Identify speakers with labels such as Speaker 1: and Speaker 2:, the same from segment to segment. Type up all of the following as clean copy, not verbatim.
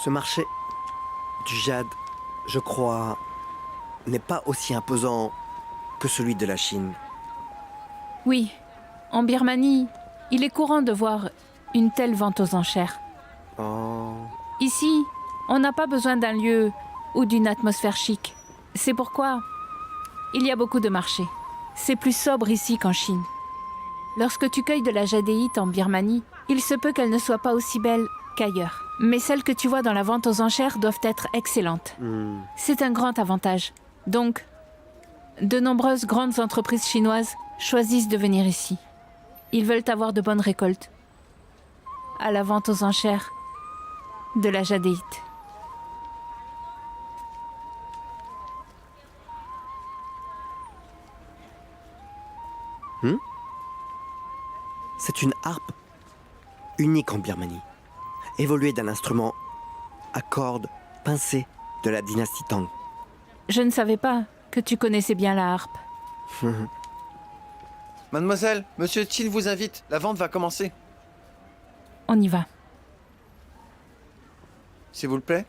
Speaker 1: Ce marché du jade, je crois, n'est pas aussi imposant que celui de la Chine.
Speaker 2: Oui, en Birmanie, il est courant de voir une telle vente aux enchères.
Speaker 1: Oh.
Speaker 2: Ici, on n'a pas besoin d'un lieu ou d'une atmosphère chic. C'est pourquoi il y a beaucoup de marchés. C'est plus sobre ici qu'en Chine. Lorsque tu cueilles de la jadéite en Birmanie, il se peut qu'elle ne soit pas aussi belle qu'ailleurs. Mais celles que tu vois dans la vente aux enchères doivent être excellentes. C'est un grand avantage. Donc, de nombreuses grandes entreprises chinoises choisissent de venir ici. Ils veulent avoir de bonnes récoltes. À la vente aux enchères de la jadéite.
Speaker 1: C'est une harpe unique en Birmanie, évoluée d'un instrument à cordes pincées de la dynastie Tang.
Speaker 2: Je ne savais pas que tu connaissais bien la harpe.
Speaker 3: Mademoiselle, Monsieur Chin vous invite, la vente va commencer.
Speaker 2: On y va.
Speaker 3: S'il vous plaît.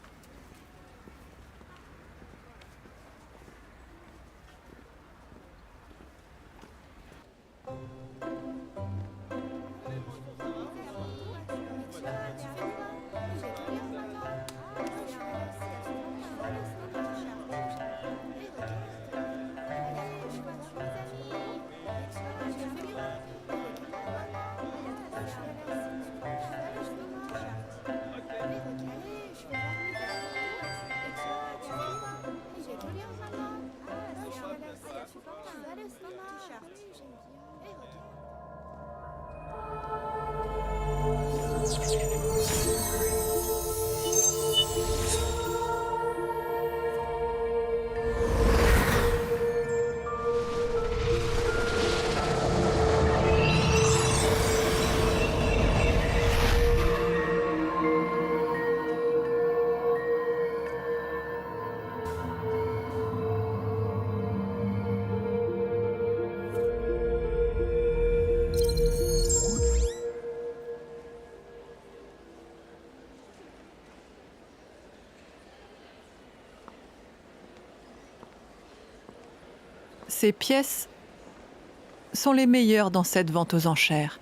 Speaker 4: Ces pièces sont les meilleures dans cette vente aux enchères.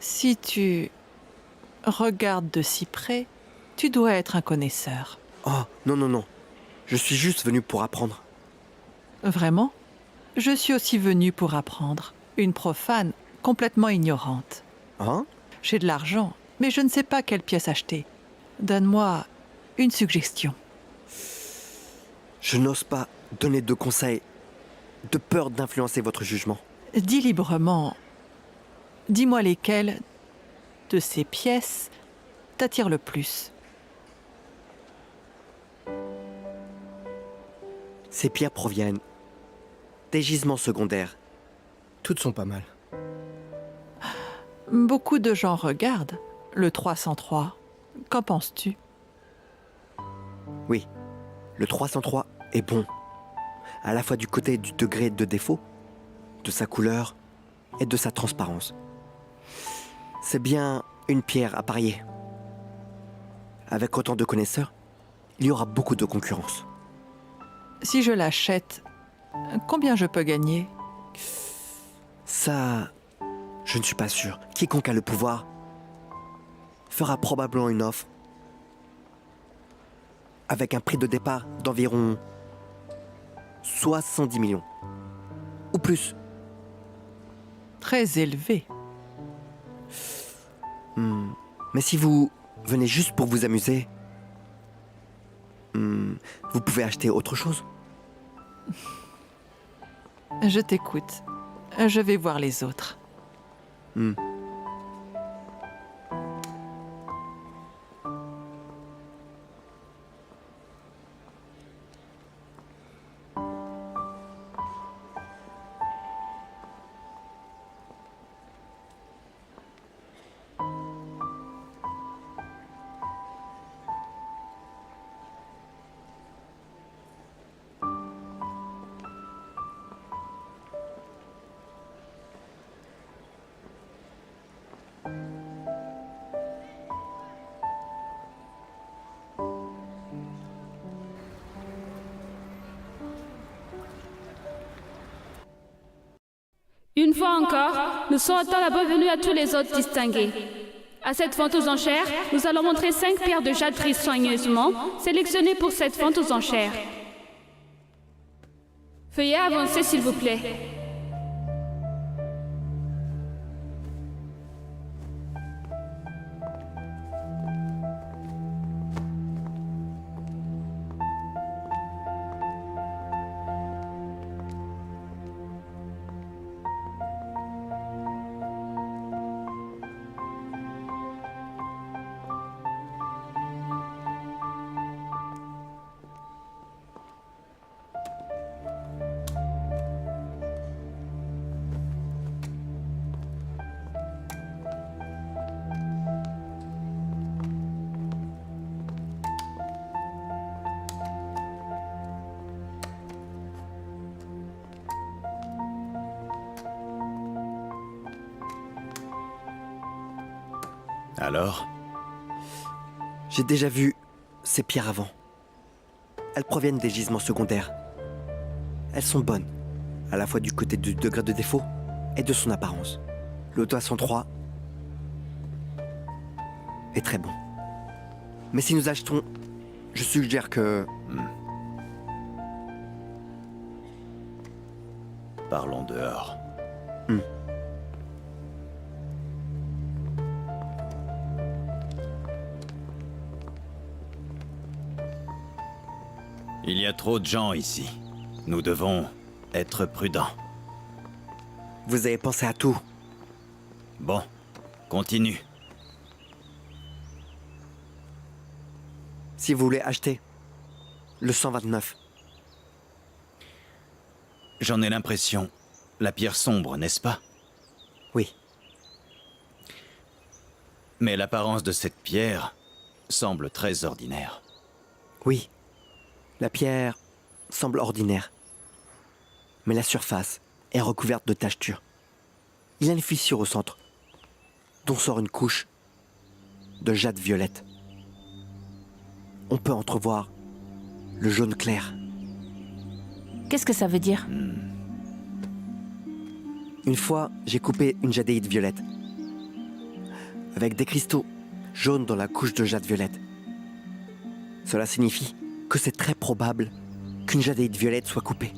Speaker 4: Si tu regardes de si près, tu dois être un connaisseur.
Speaker 1: Oh, non, non, non. Je suis juste venu pour apprendre.
Speaker 4: Vraiment? Je suis aussi venue pour apprendre. Une profane, complètement ignorante.
Speaker 1: Hein?
Speaker 4: J'ai de l'argent, mais je ne sais pas quelle pièce acheter. Donne-moi une suggestion.
Speaker 1: Je n'ose pas donner de conseils, de peur d'influencer votre jugement.
Speaker 4: Dis librement. Dis-moi lesquelles de ces pièces t'attirent le plus.
Speaker 1: Ces pierres proviennent des gisements secondaires. Toutes sont pas mal.
Speaker 4: Beaucoup de gens regardent le 303. Qu'en penses-tu?
Speaker 1: Oui, le 303 est bon, à la fois du côté du degré de défaut, de sa couleur et de sa transparence. C'est bien une pierre à parier. Avec autant de connaisseurs, il y aura beaucoup de concurrence.
Speaker 4: Si je l'achète, combien je peux gagner?
Speaker 1: Ça, je ne suis pas sûr. Quiconque a le pouvoir fera probablement une offre avec un prix de départ d'environ 70 millions. Ou plus.
Speaker 4: Très élevé.
Speaker 1: Mais si vous venez juste pour vous amuser, vous pouvez acheter autre chose.
Speaker 4: Je t'écoute. Je vais voir les autres.
Speaker 5: Une fois encore, nous souhaitons la bienvenue à tous les autres distingués. À cette vente aux enchères, nous allons montrer 5 pierres de jade grises soigneusement sélectionnées pour cette vente aux enchères. Veuillez avancer s'il vous plaît.
Speaker 6: Alors?
Speaker 1: J'ai déjà vu ces pierres avant. Elles proviennent des gisements secondaires. Elles sont bonnes, à la fois du côté du degré de défaut et de son apparence. Le 303 est très bon. Mais si nous achetons, je suggère que...
Speaker 6: Parlons dehors. Il y a trop de gens ici. Nous devons être prudents.
Speaker 1: Vous avez pensé à tout.
Speaker 6: Bon, continue.
Speaker 1: Si vous voulez acheter le 129,
Speaker 6: J'en ai l'impression. La pierre sombre, n'est-ce pas?
Speaker 1: oui.
Speaker 6: Mais l'apparence de cette pierre semble très ordinaire.
Speaker 1: Oui, la pierre semble ordinaire. Mais la surface est recouverte de tachetures. Il y a une fissure au centre, dont sort une couche de jade violette. On peut entrevoir le jaune clair.
Speaker 2: Qu'est-ce que ça veut dire?
Speaker 1: Une fois, j'ai coupé une jadéite violette, avec des cristaux jaunes dans la couche de jade violette. Cela signifie que c'est très probable qu'une jadéite violette soit coupée.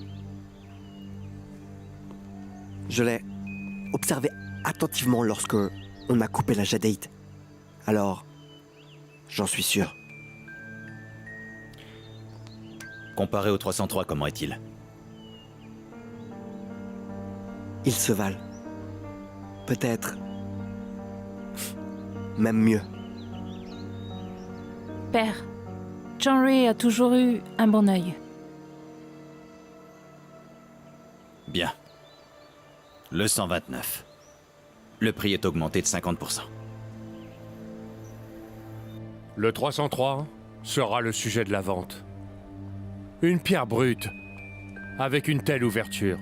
Speaker 1: Je l'ai observé attentivement lorsque on a coupé la jadéite. Alors, j'en suis sûr.
Speaker 6: Comparé au 303, comment est-il?
Speaker 1: Ils se valent. Peut-être même mieux.
Speaker 2: Père, John Ray a toujours eu un bon œil.
Speaker 6: Bien. Le 129. Le prix est augmenté de 50%.
Speaker 7: Le 303 sera le sujet de la vente. Une pierre brute, avec une telle ouverture,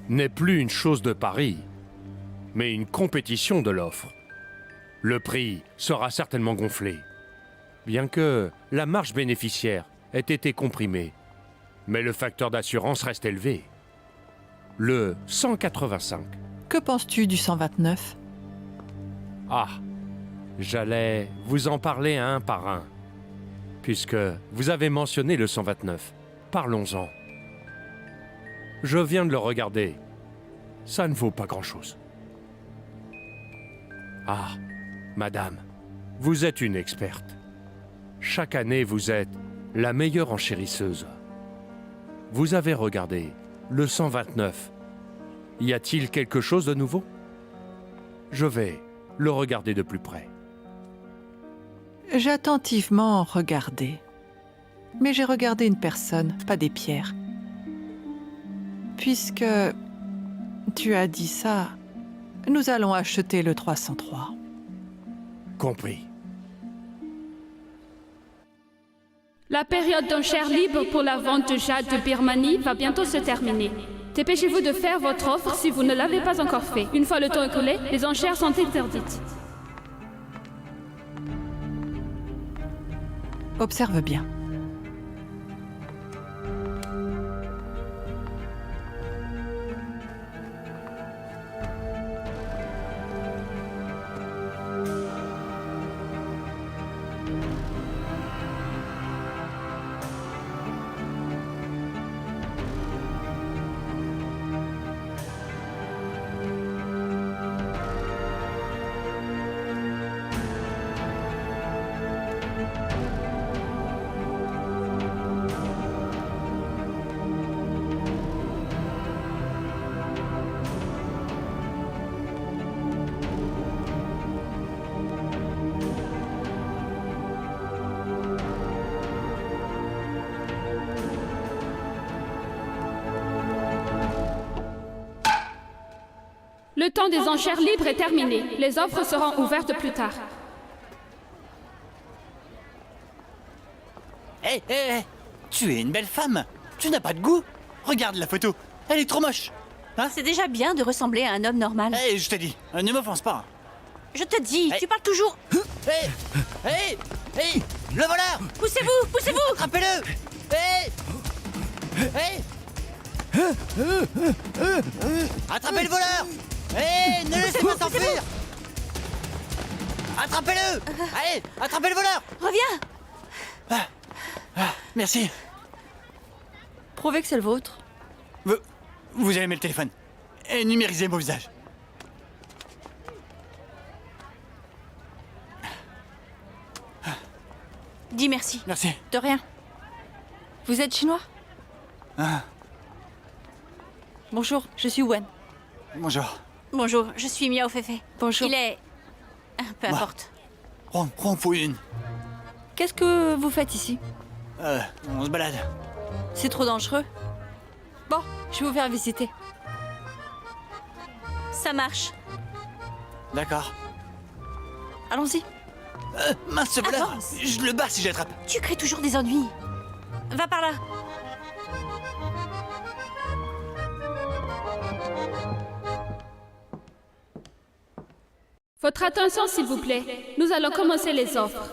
Speaker 7: n'est plus une chose de pari, mais une compétition de l'offre. Le prix sera certainement gonflé, bien que la marge bénéficiaire ait été comprimée, mais le facteur d'assurance reste élevé. Le 185.
Speaker 4: Que penses-tu du 129?
Speaker 7: Ah, j'allais vous en parler un par un, puisque vous avez mentionné le 129. Parlons-en. Je viens de le regarder. Ça ne vaut pas grand-chose. Ah, madame, vous êtes une experte. Chaque année, vous êtes la meilleure enchérisseuse. Vous avez regardé le 129. Y a-t-il quelque chose de nouveau? Je vais le regarder de plus près.
Speaker 4: J'ai attentivement regardé. Mais j'ai regardé une personne, pas des pierres. Puisque tu as dit ça, nous allons acheter le 303.
Speaker 7: Compris.
Speaker 5: La période d'enchères libre pour la vente de jade de Birmanie va bientôt se terminer. Dépêchez-vous de faire votre offre si vous ne l'avez pas encore fait. Une fois le temps écoulé, les enchères sont interdites.
Speaker 4: Observe bien.
Speaker 5: Le temps des enchères libres est terminé. Les offres seront ouvertes plus tard.
Speaker 8: Hé, hé, hé! Tu es une belle femme. Tu n'as pas de goût. Regarde la photo. Elle est trop moche.
Speaker 9: C'est déjà bien de ressembler à un homme normal.
Speaker 8: Hé, je t'ai dit, ne m'offense pas.
Speaker 9: Je te dis,
Speaker 8: Hey.
Speaker 9: tu parles toujours.
Speaker 8: Hé! Hé! Hé! Le voleur!
Speaker 9: Poussez-vous, poussez-vous.
Speaker 8: Attrapez-le! Hé! Hé! Attrapez le voleur! Hé! Ne laissez pas s'enfuir! Attrapez-le! Allez! Attrapez le voleur!
Speaker 9: Reviens.
Speaker 8: Merci.
Speaker 9: Prouvez que c'est le vôtre.
Speaker 8: Vous allez mettre le téléphone. Et numérisez mon visage.
Speaker 9: Dis merci.
Speaker 8: Merci.
Speaker 9: De rien. Vous êtes chinois?
Speaker 8: Ah,
Speaker 9: Bonjour, je suis Wen.
Speaker 8: bonjour.
Speaker 9: Bonjour, je suis Miao Feifei. Bonjour. Il est... Peu
Speaker 8: Moi.
Speaker 9: importe.
Speaker 8: Prends Fouine.
Speaker 9: Qu'est-ce que vous faites ici?
Speaker 8: On se balade.
Speaker 9: C'est trop dangereux. Bon, je vais vous faire visiter. Ça marche.
Speaker 8: D'accord.
Speaker 9: Allons-y.
Speaker 8: Mince ce voleur!
Speaker 9: Avance.
Speaker 8: Je le bats si j'attrape.
Speaker 9: Tu crées toujours des ennuis. Va par là.
Speaker 5: Votre attention, s'il vous plaît. Nous allons commencer les offres.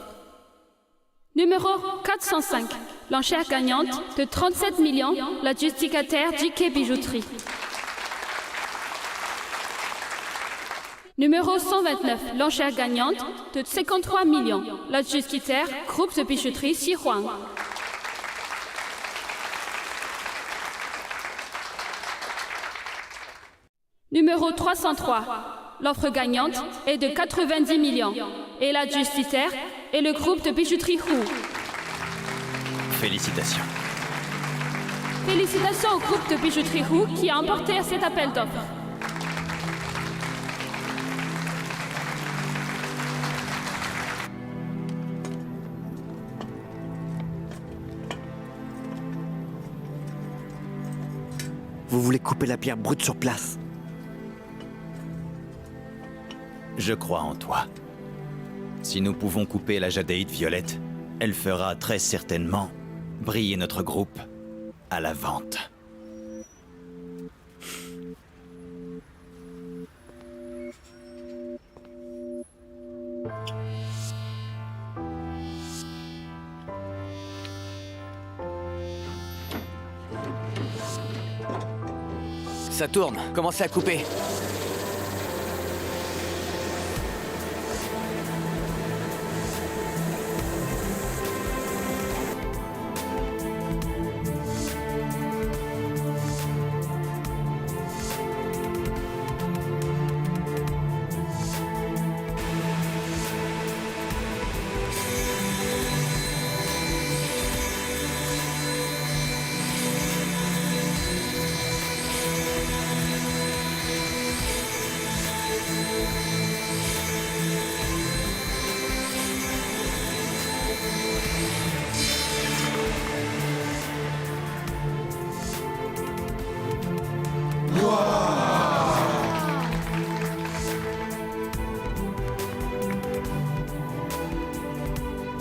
Speaker 5: Numéro 405. L'enchère gagnante de 37 millions, l'adjudicataire JK Bijouterie. Numéro 129. L'enchère gagnante de 53 millions, l'adjudicataire Groupe de bijouterie Sihuang. Numéro 303. L'offre gagnante est de 90 millions et l'adjudicataire est le groupe de bijouterie Hu.
Speaker 6: Félicitations.
Speaker 5: Félicitations au groupe de bijouterie Hu qui a emporté cet appel d'offres.
Speaker 1: Vous voulez couper la pierre brute sur place?
Speaker 6: Je crois en toi. Si nous pouvons couper la jadéite violette, elle fera très certainement briller notre groupe à la vente.
Speaker 8: Ça tourne. Commencez à couper.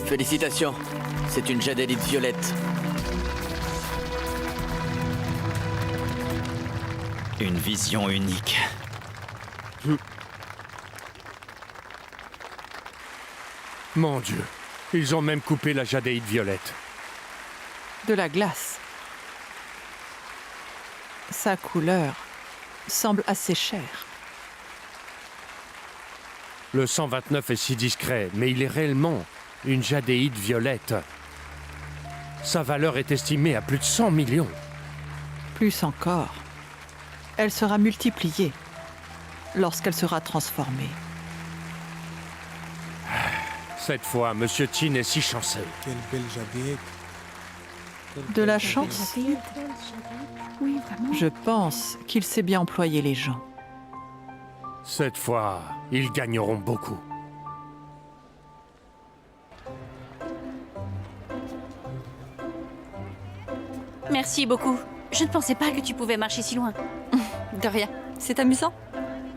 Speaker 8: Félicitations, c'est une jadélite violette.
Speaker 6: Une vision unique.
Speaker 7: Mon Dieu, ils ont même coupé la jadéite violette.
Speaker 4: De la glace. Sa couleur semble assez chère.
Speaker 7: Le 129 est si discret, mais il est réellement une jadéite violette. Sa valeur est estimée à plus de 100 millions.
Speaker 4: Plus encore, elle sera multipliée lorsqu'elle sera transformée.
Speaker 7: Cette fois, Monsieur Tin est si chanceux.
Speaker 10: Quelle belle jadette.
Speaker 4: De la chance?
Speaker 2: Oui, vraiment.
Speaker 4: Je pense qu'il sait bien employer les gens.
Speaker 7: Cette fois, ils gagneront beaucoup.
Speaker 9: Merci beaucoup. Je ne pensais pas que tu pouvais marcher si loin.
Speaker 11: De rien. C'est amusant.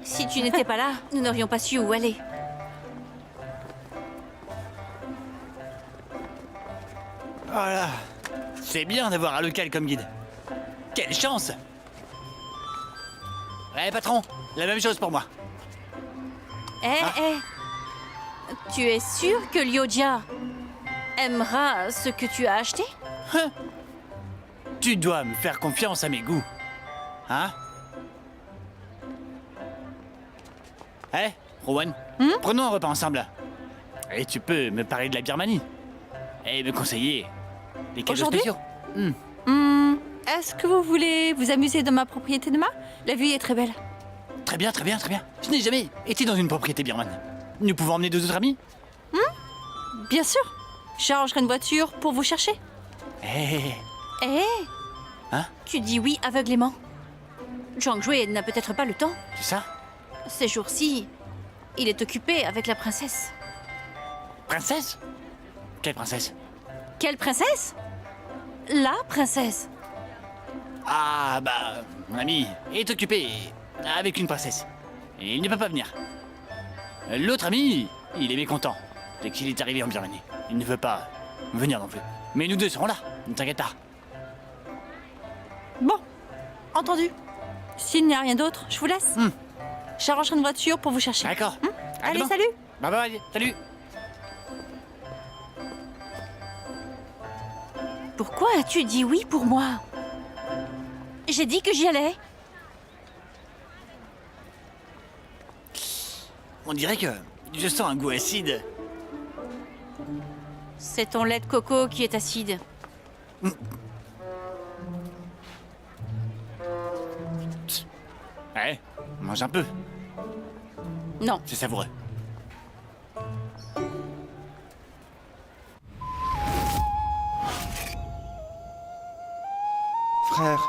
Speaker 9: Si tu n'étais pas là, nous n'aurions pas su où aller.
Speaker 8: Voilà. C'est bien d'avoir un local comme guide. Quelle chance! Ouais, patron, la même chose pour moi.
Speaker 9: Tu es sûr que Lydia aimera ce que tu as acheté?
Speaker 8: Tu dois me faire confiance à mes goûts. Hein? Rowan, prenons un repas ensemble. Et tu peux me parler de la Birmanie. Et me conseiller des cadeaux
Speaker 9: Aujourd'hui?
Speaker 8: spéciaux.
Speaker 9: Est-ce que vous voulez vous amuser dans ma propriété demain? La vue est très belle.
Speaker 8: Très bien, très bien, très bien. Je n'ai jamais été dans une propriété birmane. Nous pouvons emmener 2 autres amis?
Speaker 9: Bien sûr. J'arrangerai une voiture pour vous chercher.
Speaker 8: Hein?
Speaker 9: Tu dis oui aveuglément. Zhang Jue n'a peut-être pas le temps.
Speaker 8: C'est ça?
Speaker 9: Ces jours-ci, il est occupé avec la princesse.
Speaker 8: Princesse? Quelle princesse?
Speaker 9: Quelle princesse? La princesse.
Speaker 8: Ah, bah, mon ami est occupé avec une princesse. Et il ne peut pas venir. L'autre ami, il est mécontent dès qu'il est arrivé en Birmanie. Il ne veut pas venir non plus. Mais nous 2 serons là, ne t'inquiète pas.
Speaker 9: Bon, entendu. S'il n'y a rien d'autre, je vous laisse. J'arrangerai une voiture pour vous chercher.
Speaker 8: D'accord. À
Speaker 9: Allez,
Speaker 8: demain.
Speaker 9: salut.
Speaker 8: Bye bye, salut.
Speaker 9: Pourquoi as-tu dit oui pour moi? J'ai dit que j'y allais.
Speaker 8: On dirait que je sens un goût acide.
Speaker 9: C'est ton lait de coco qui est acide.
Speaker 8: Mange un peu,
Speaker 9: Non.
Speaker 8: c'est savoureux.
Speaker 3: Frère,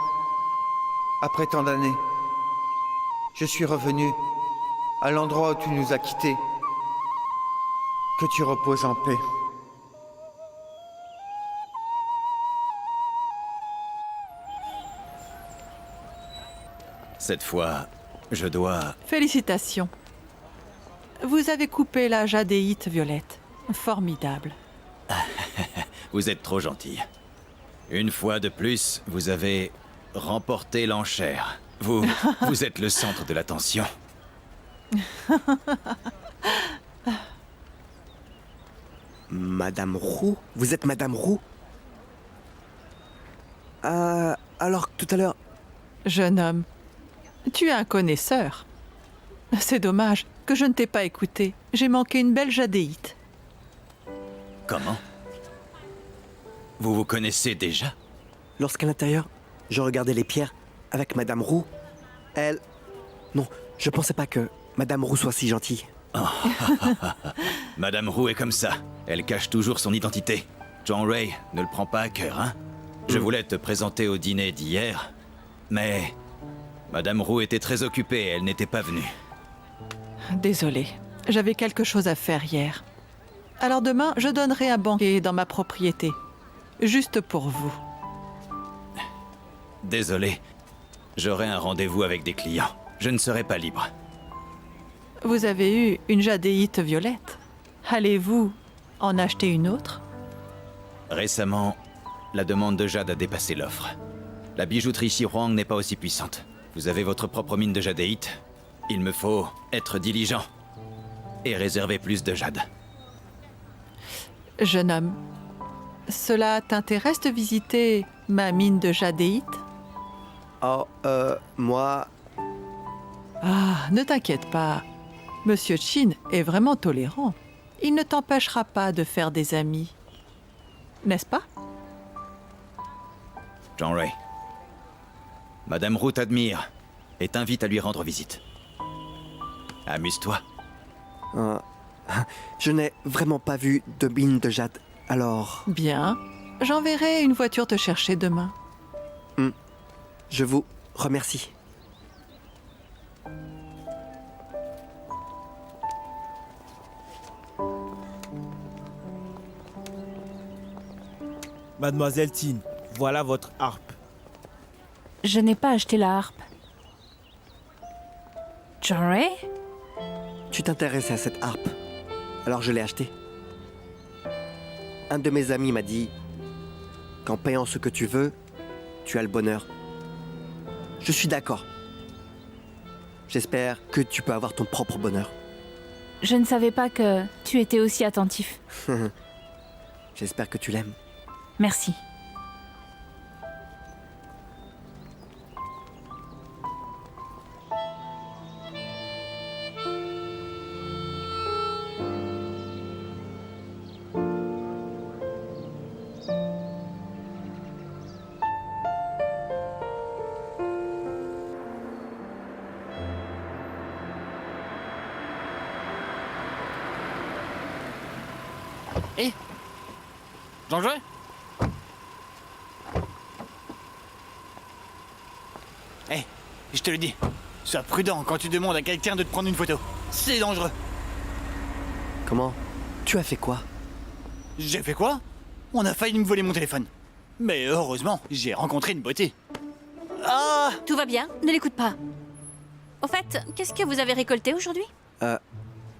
Speaker 3: après tant d'années, je suis revenu à l'endroit où tu nous as quittés. Que tu reposes en paix.
Speaker 6: Cette fois, je dois...
Speaker 4: Félicitations. Vous avez coupé la jadéite violette. Formidable.
Speaker 6: Vous êtes trop gentil. Une fois de plus, vous avez remporté l'enchère. Vous êtes le centre de l'attention.
Speaker 1: Madame Roux? Vous êtes Madame Roux? Alors que tout à l'heure...
Speaker 4: Jeune homme, tu es un connaisseur. C'est dommage que je ne t'ai pas écouté. J'ai manqué une belle jadéite.
Speaker 6: Comment? Vous vous connaissez déjà?
Speaker 1: Lorsqu'à l'intérieur, je regardais les pierres avec Madame Roux, elle... Non, je pensais pas que Madame Roux soit si gentille.
Speaker 6: Madame Roux est comme ça. Elle cache toujours son identité. John Ray ne le prend pas à cœur, hein? Je voulais te présenter au dîner d'hier, mais... Madame Roux était très occupée, elle n'était pas venue.
Speaker 4: Désolée, j'avais quelque chose à faire hier. Alors demain, je donnerai un banquet dans ma propriété. Juste pour vous.
Speaker 6: Désolé. J'aurai un rendez-vous avec des clients. Je ne serai pas libre.
Speaker 4: Vous avez eu une jadéite violette. Allez-vous en acheter une autre?
Speaker 6: Récemment, la demande de jade a dépassé l'offre. La bijouterie Xirhuang n'est pas aussi puissante. Vous avez votre propre mine de jadéite. Il me faut être diligent et réserver plus de jade.
Speaker 4: Jeune homme, cela t'intéresse de visiter ma mine de jadéite?
Speaker 1: Oh, moi...
Speaker 4: Ah, ne t'inquiète pas. Monsieur Chin est vraiment tolérant. Il ne t'empêchera pas de faire des amis. N'est-ce pas?
Speaker 6: John Ray. Madame Roux t'admire et t'invite à lui rendre visite. Amuse-toi.
Speaker 1: Je n'ai vraiment pas vu de mine de jade, alors...
Speaker 4: Bien. J'enverrai une voiture te chercher demain.
Speaker 1: Je vous remercie.
Speaker 10: Mademoiselle Tin, voilà votre harpe.
Speaker 2: Je n'ai pas acheté la harpe. John-Ray?
Speaker 1: Tu t'intéressais à cette harpe, alors je l'ai achetée. Un de mes amis m'a dit qu'en payant ce que tu veux, tu as le bonheur. Je suis d'accord. J'espère que tu peux avoir ton propre bonheur.
Speaker 2: Je ne savais pas que tu étais aussi attentif.
Speaker 1: J'espère que tu l'aimes.
Speaker 2: Merci.
Speaker 8: Eh Dangereux? Eh, je te le dis, sois prudent quand tu demandes à quelqu'un de te prendre une photo. C'est dangereux.
Speaker 1: Comment? Tu as fait quoi?
Speaker 8: J'ai fait quoi? On a failli me voler mon téléphone. Mais heureusement, j'ai rencontré une beauté. Ah!
Speaker 9: Tout va bien, ne l'écoute pas. Au fait, qu'est-ce que vous avez récolté aujourd'hui?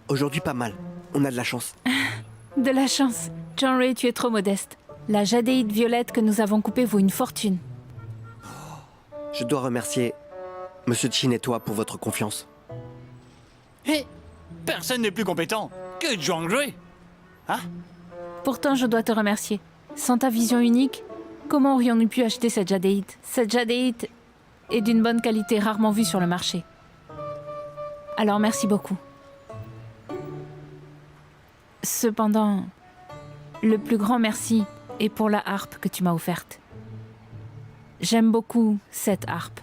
Speaker 1: Aujourd'hui pas mal. On a de la chance.
Speaker 2: De la chance. John-Ray, tu es trop modeste. La jadéite violette que nous avons coupée vaut une fortune.
Speaker 1: Je dois remercier Monsieur Chin et toi pour votre confiance.
Speaker 8: Eh, personne n'est plus compétent que Zhuangzi. Hein?
Speaker 2: Pourtant, je dois te remercier. Sans ta vision unique, comment aurions-nous pu acheter cette jadéite? Cette jadéite est d'une bonne qualité, rarement vue sur le marché. Alors merci beaucoup. Cependant, le plus grand merci est pour la harpe que tu m'as offerte. J'aime beaucoup cette harpe.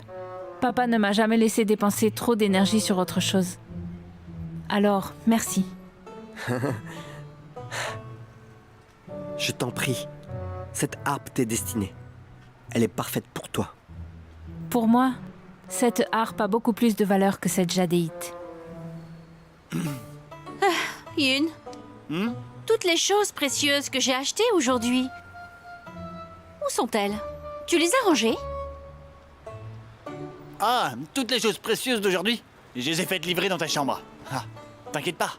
Speaker 2: Papa ne m'a jamais laissé dépenser trop d'énergie sur autre chose. Alors, merci.
Speaker 1: Je t'en prie. Cette harpe t'est destinée. Elle est parfaite pour toi.
Speaker 2: Pour moi, cette harpe a beaucoup plus de valeur que cette jadéite.
Speaker 9: Yun, toutes les choses précieuses que j'ai achetées aujourd'hui, où sont-elles? Tu les as rangées?
Speaker 8: Ah, toutes les choses précieuses d'aujourd'hui, je les ai faites livrer dans ta chambre. Ah, t'inquiète pas.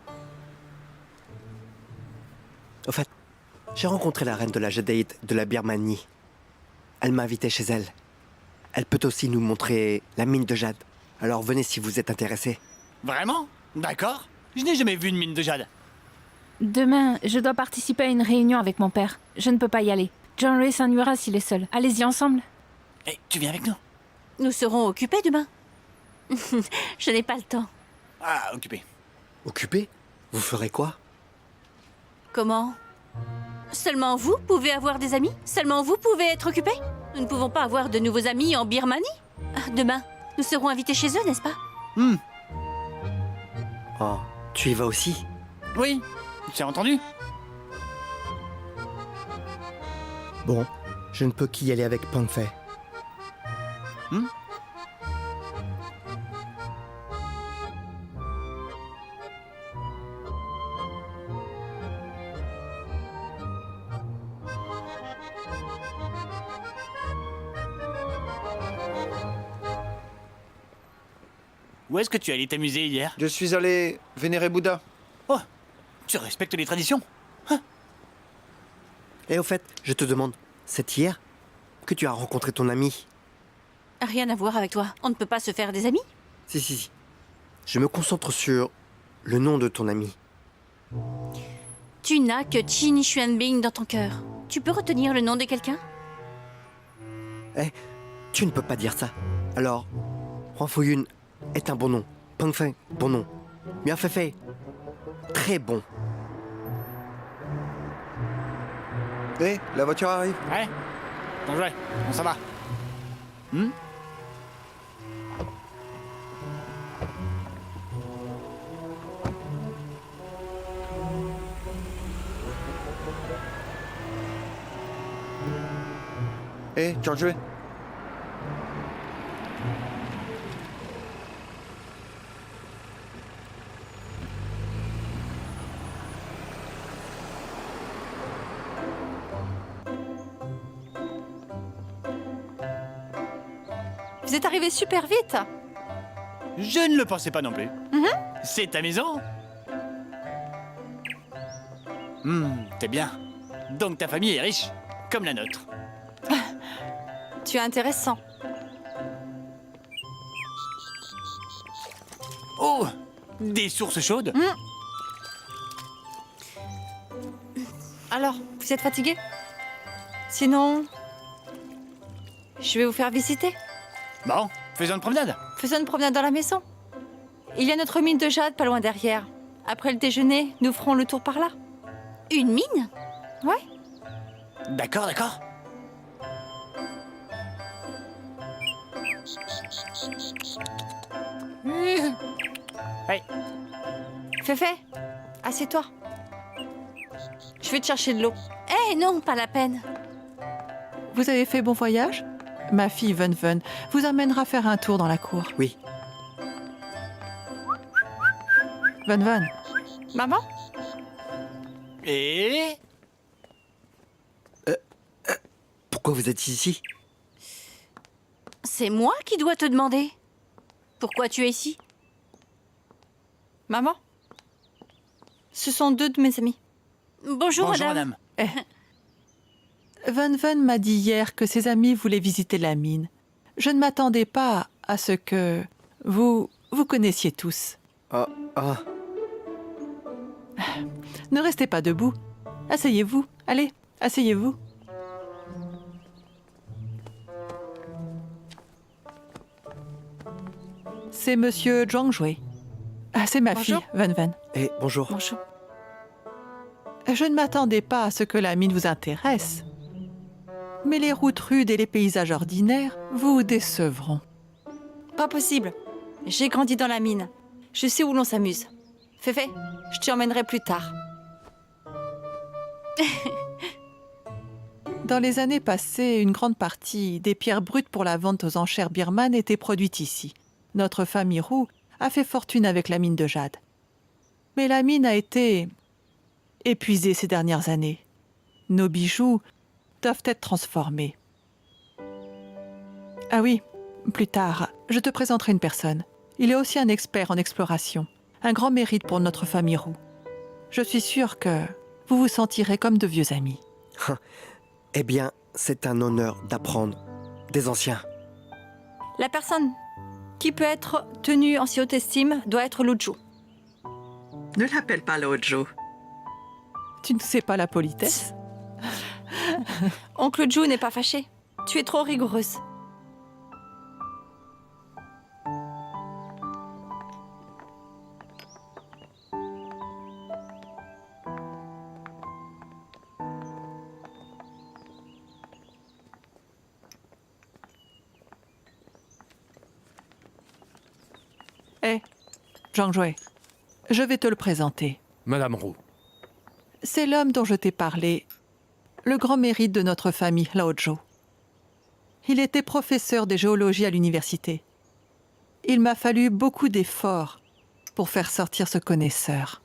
Speaker 1: Au fait, j'ai rencontré la reine de la jadéite de la Birmanie. Elle m'a invité chez elle. Elle peut aussi nous montrer la mine de jade. Alors venez si vous êtes intéressés.
Speaker 8: Vraiment? D'accord. Je n'ai jamais vu une mine de jade.
Speaker 2: Demain, je dois participer à une réunion avec mon père. Je ne peux pas y aller. John-Ray s'ennuiera s'il est seul. Allez-y ensemble.
Speaker 8: Eh, tu viens avec nous?
Speaker 9: Nous serons occupés demain. Je n'ai pas le temps.
Speaker 8: Ah, occupé.
Speaker 1: Occupé? Vous ferez quoi?
Speaker 9: Comment? Seulement vous pouvez avoir des amis? Seulement vous pouvez être occupés? Nous ne pouvons pas avoir de nouveaux amis en Birmanie? Demain, nous serons invités chez eux, n'est-ce pas?
Speaker 1: Oh, tu y vas aussi?
Speaker 8: Oui, tu as entendu?
Speaker 10: Bon, je ne peux qu'y aller avec Peng Fei.
Speaker 8: Où est-ce que tu allais t'amuser hier?
Speaker 3: Je suis allé vénérer Bouddha.
Speaker 8: Oh, tu respectes les traditions?
Speaker 1: Et au fait, je te demande, c'est hier que tu as rencontré ton ami?
Speaker 9: Rien à voir avec toi. On ne peut pas se faire des amis?
Speaker 1: Si. Je me concentre sur le nom de ton ami.
Speaker 9: Tu n'as que Qin Xuanbing dans ton cœur. Tu peux retenir le nom de quelqu'un?
Speaker 1: Eh, tu ne peux pas dire ça. Alors, Huang Fuyun est un bon nom. Peng Fei, bon nom. Miao Feifei, très bon.
Speaker 3: Eh, la voiture arrive.
Speaker 8: Ouais. Dangereux, on s'en va.
Speaker 3: Eh, tu as joué?
Speaker 9: Vous êtes arrivé super vite.
Speaker 8: Je ne le pensais pas non plus. C'est ta maison? T'es bien. Donc ta famille est riche, comme la nôtre.
Speaker 11: Tu es intéressant.
Speaker 8: Oh, des sources chaudes?
Speaker 11: Alors, vous êtes fatigué? Sinon, je vais vous faire visiter.
Speaker 8: Bon, faisons une promenade.
Speaker 11: Faisons une promenade dans la maison. Il y a notre mine de jade pas loin derrière. Après le déjeuner, nous ferons le tour par là.
Speaker 9: Une mine?
Speaker 11: Ouais.
Speaker 8: D'accord, d'accord. Oui.
Speaker 11: Féfé, assieds-toi. Je vais te chercher de l'eau.
Speaker 9: Eh non, pas la peine.
Speaker 4: Vous avez fait bon voyage? Ma fille Ven Ven vous amènera faire un tour dans la cour.
Speaker 1: Oui.
Speaker 4: Ven Ven,
Speaker 11: Maman?
Speaker 8: Et...
Speaker 1: Pourquoi vous êtes ici?
Speaker 9: C'est moi qui dois te demander. Pourquoi tu es ici?
Speaker 11: Maman? Ce sont deux de mes amis.
Speaker 9: Bonjour, madame.
Speaker 4: Ven Ven m'a dit hier que ses amis voulaient visiter la mine. Je ne m'attendais pas à ce que vous connaissiez tous.
Speaker 1: Ah, ah.
Speaker 4: Ne restez pas debout. Asseyez-vous. Allez, asseyez-vous. C'est monsieur Zhang Jue. Ah, c'est ma
Speaker 11: Bonjour.
Speaker 4: fille, Ven Ven.
Speaker 1: Eh, bonjour.
Speaker 11: Bonjour.
Speaker 4: Je ne m'attendais pas à ce que la mine vous intéresse. Mais les routes rudes et les paysages ordinaires vous décevront.
Speaker 11: Pas possible. J'ai grandi dans la mine. Je sais où l'on s'amuse. Féfé, je t'y emmènerai plus tard.
Speaker 4: Dans les années passées, une grande partie des pierres brutes pour la vente aux enchères birmanes était produite ici. Notre famille Roux a fait fortune avec la mine de jade. Mais la mine a été épuisée ces dernières années. Nos bijoux doivent être transformés. Ah oui, plus tard, je te présenterai une personne. Il est aussi un expert en exploration. Un grand mérite pour notre famille Roux. Je suis sûre que vous vous sentirez comme de vieux amis.
Speaker 1: Eh bien, c'est un honneur d'apprendre des anciens.
Speaker 11: La personne qui peut être tenue en si haute estime doit être Luju.
Speaker 4: Ne l'appelle pas Lojo. Tu ne sais pas la politesse?
Speaker 11: Oncle Ju n'est pas fâché. Tu es trop rigoureuse.
Speaker 4: Hé, Zhang Jue, je vais te le présenter.
Speaker 7: Madame Roux.
Speaker 4: C'est l'homme dont je t'ai parlé, le grand mérite de notre famille, Lao Zhou. Il était professeur de géologie à l'université. Il m'a fallu beaucoup d'efforts pour faire sortir ce connaisseur.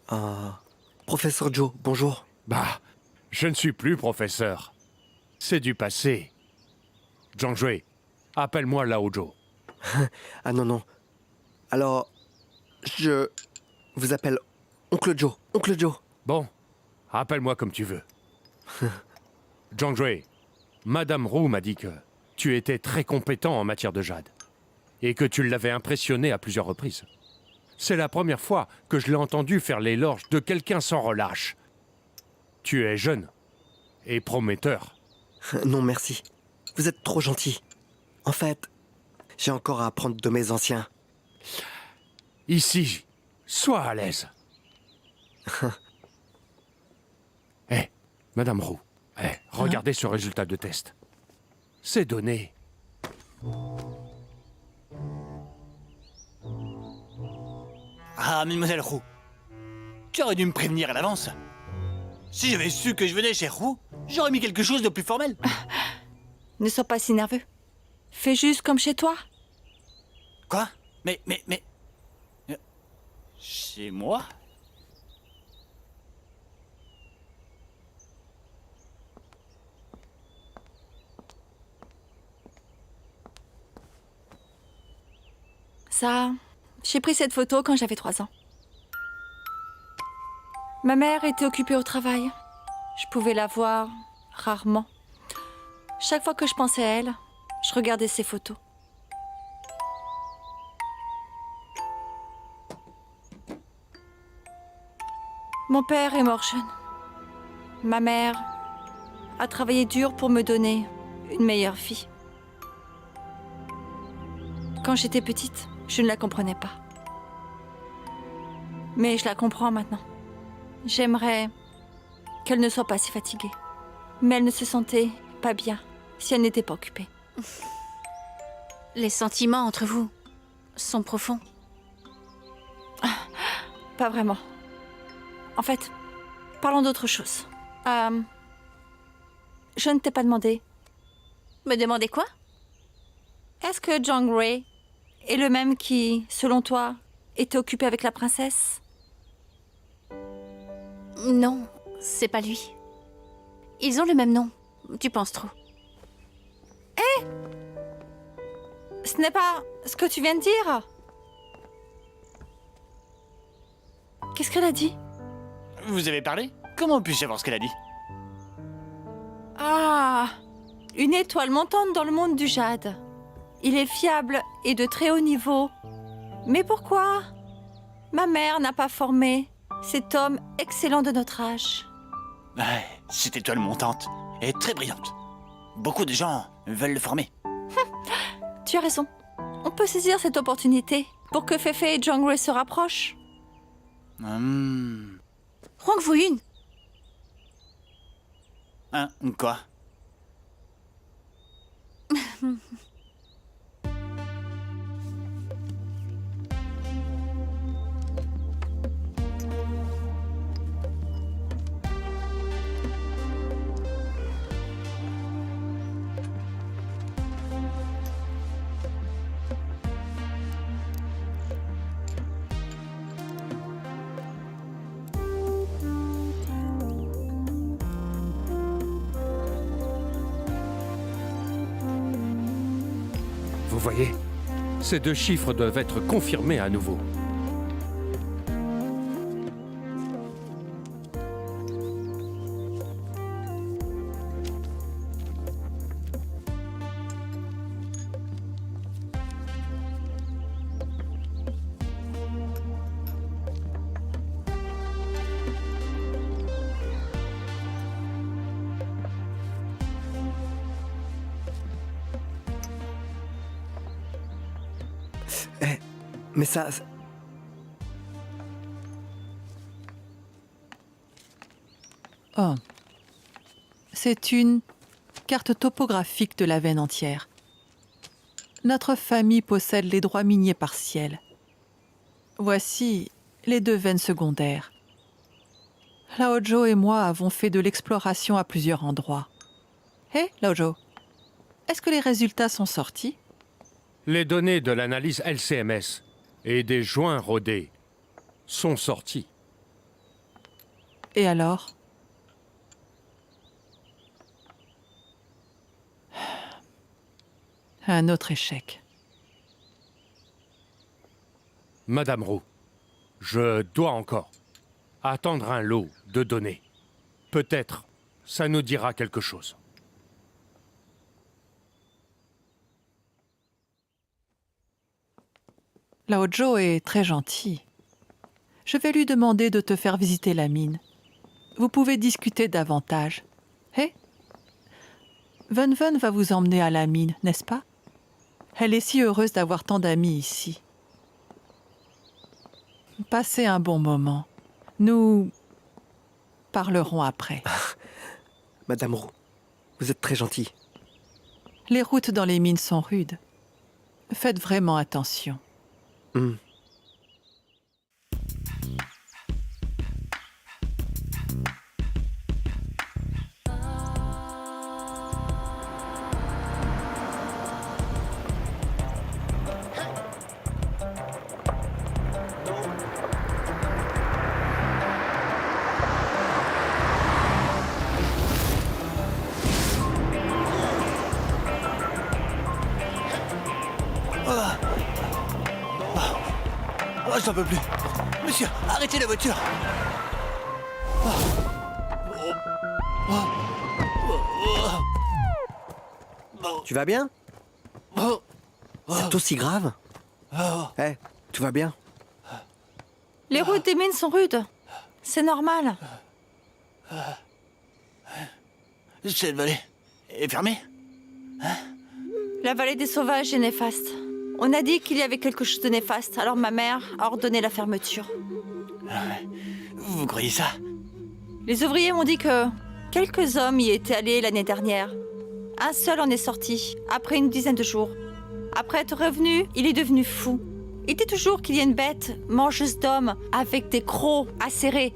Speaker 1: Ah, professeur Joe, bonjour.
Speaker 7: Bah, je ne suis plus professeur. C'est du passé. Zhang Jue, appelle-moi Lao Zhou.
Speaker 1: Ah non, non. Alors, je vous appelle Oncle Joe. Oncle Joe.
Speaker 7: Bon, appelle-moi comme tu veux. Zhang Jue, Madame Roux m'a dit que tu étais très compétent en matière de jade et que tu l'avais impressionné à plusieurs reprises. C'est la première fois que je l'ai entendu faire l'éloge de quelqu'un sans relâche. Tu es jeune et prometteur.
Speaker 1: Non, merci. Vous êtes trop gentil. En fait, j'ai encore à apprendre de mes anciens.
Speaker 7: Ici, sois à l'aise. Eh, Madame Roux, regardez ce résultat de test. Ces données.
Speaker 8: Ah, mademoiselle Roux, tu aurais dû me prévenir à l'avance. Si j'avais su que je venais chez Roux, j'aurais mis quelque chose de plus formel.
Speaker 11: Ne sois pas si nerveux. Fais juste comme chez toi.
Speaker 8: Quoi? Mais... Chez moi?
Speaker 11: Ça, j'ai pris cette photo quand j'avais 3 ans. Ma mère était occupée au travail. Je pouvais la voir rarement. Chaque fois que je pensais à elle, je regardais ses photos. Mon père est mort jeune. Ma mère a travaillé dur pour me donner une meilleure vie. Quand j'étais petite, je ne la comprenais pas. Mais je la comprends maintenant. J'aimerais qu'elle ne soit pas si fatiguée. Mais elle ne se sentait pas bien si elle n'était pas occupée.
Speaker 9: Les sentiments entre vous sont profonds.
Speaker 11: Pas vraiment. En fait, parlons d'autre chose. Je ne t'ai pas demandé.
Speaker 9: Me demandez quoi?
Speaker 11: Est-ce que John Gray est le même qui, selon toi, était occupé avec la princesse?
Speaker 9: Non, c'est pas lui. Ils ont le même nom. Tu penses trop.
Speaker 11: Ce n'est pas ce que tu viens de dire. Qu'est-ce qu'elle a dit?
Speaker 8: Vous avez parlé? Comment puis-je savoir ce qu'elle a dit?
Speaker 11: Ah, une étoile montante dans le monde du jade. Il est fiable et de très haut niveau. Mais pourquoi? Ma mère n'a pas formé cet homme excellent de notre âge.
Speaker 8: Ouais, cette étoile montante est très brillante. Beaucoup de gens veulent le former.
Speaker 11: Tu as raison. On peut saisir cette opportunité pour que Feifei et John Gray se rapprochent.
Speaker 8: Hmm.
Speaker 9: Huang Fu-Yun,
Speaker 8: Hein, quoi?
Speaker 7: Vous voyez, ces 2 chiffres doivent être confirmés à nouveau.
Speaker 1: Mais ça...
Speaker 4: Oh. C'est une carte topographique de la veine entière. Notre famille possède les droits miniers partiels. Voici les 2 veines secondaires. Laojo et moi avons fait de l'exploration à plusieurs endroits. Hé, Laojo, est-ce que les résultats sont sortis?
Speaker 7: Les données de l'analyse LCMS et des joints rodés sont sortis.
Speaker 4: Et alors? Un autre échec.
Speaker 7: Madame Roux, je dois encore attendre un lot de données. Peut-être ça nous dira quelque chose.
Speaker 4: Laojo est très gentil. Je vais lui demander de te faire visiter la mine. Vous pouvez discuter davantage. Hé? Ven Ven va vous emmener à la mine, n'est-ce pas? Elle est si heureuse d'avoir tant d'amis ici. Passez un bon moment. Nous parlerons après.
Speaker 1: Madame Roux, vous êtes très gentille.
Speaker 4: Les routes dans les mines sont rudes. Faites vraiment attention.
Speaker 1: Hmm.
Speaker 8: Oh, j'en peux plus. Monsieur, arrêtez la voiture.
Speaker 1: Tu vas bien? C'est aussi grave? Eh, tout va bien?
Speaker 11: Les routes des mines sont rudes. C'est normal.
Speaker 8: Cette vallée est fermée?
Speaker 11: La vallée des sauvages est néfaste. On a dit qu'il y avait quelque chose de néfaste, alors ma mère a ordonné la fermeture.
Speaker 8: Vous croyez ça?
Speaker 11: Les ouvriers m'ont dit que quelques hommes y étaient allés l'année dernière. Un seul en est sorti, après une dizaine de jours. Après être revenu, il est devenu fou. Il dit toujours qu'il y a une bête mangeuse d'hommes avec des crocs acérés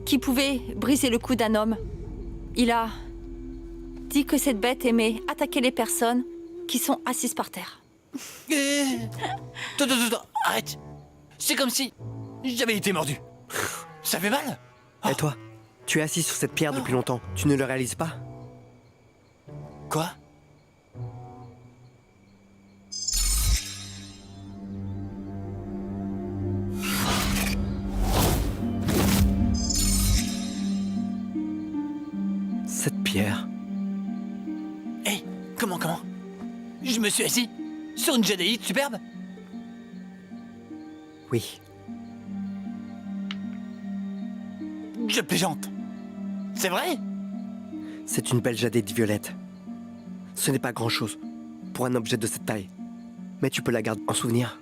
Speaker 11: qui pouvait briser le cou d'un homme. Il a dit que cette bête aimait attaquer les personnes qui sont assises par terre.
Speaker 8: Attends, arrête. C'est comme si j'avais été mordu. Ça fait mal?
Speaker 1: Et toi? Tu es assis sur cette pierre depuis longtemps. Tu ne le réalises pas?
Speaker 8: Quoi?
Speaker 1: Cette pierre...
Speaker 8: Hé, comment? Je me suis assis sur une jadéite superbe?
Speaker 1: Oui.
Speaker 8: Je plaisante. C'est vrai?
Speaker 1: C'est une belle jadéite violette. Ce n'est pas grand-chose pour un objet de cette taille. Mais tu peux la garder en souvenir.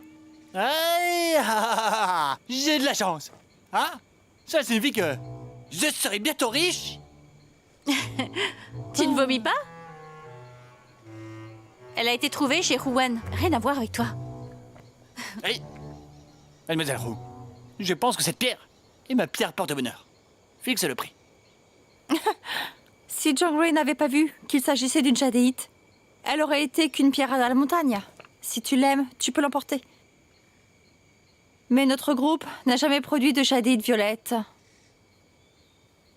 Speaker 8: J'ai de la chance. Hein? Ça signifie que je serai bientôt riche.
Speaker 9: Tu ne vomis pas? Elle a été trouvée chez Rouen. Rien à voir avec toi.
Speaker 8: Hey, mademoiselle Roux, je pense que cette pierre est ma pierre porte-bonheur. Fixe le prix.
Speaker 11: Si John Gray n'avait pas vu qu'il s'agissait d'une jadéite, elle aurait été qu'une pierre à la montagne. Si tu l'aimes, tu peux l'emporter. Mais notre groupe n'a jamais produit de jadéite violette.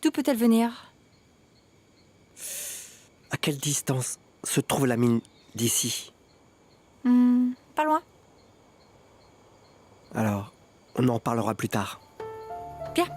Speaker 11: D'où peut-elle venir?
Speaker 1: À quelle distance se trouve la mine d'ici?
Speaker 11: Pas loin.
Speaker 1: Alors, on en parlera plus tard.
Speaker 11: Bien.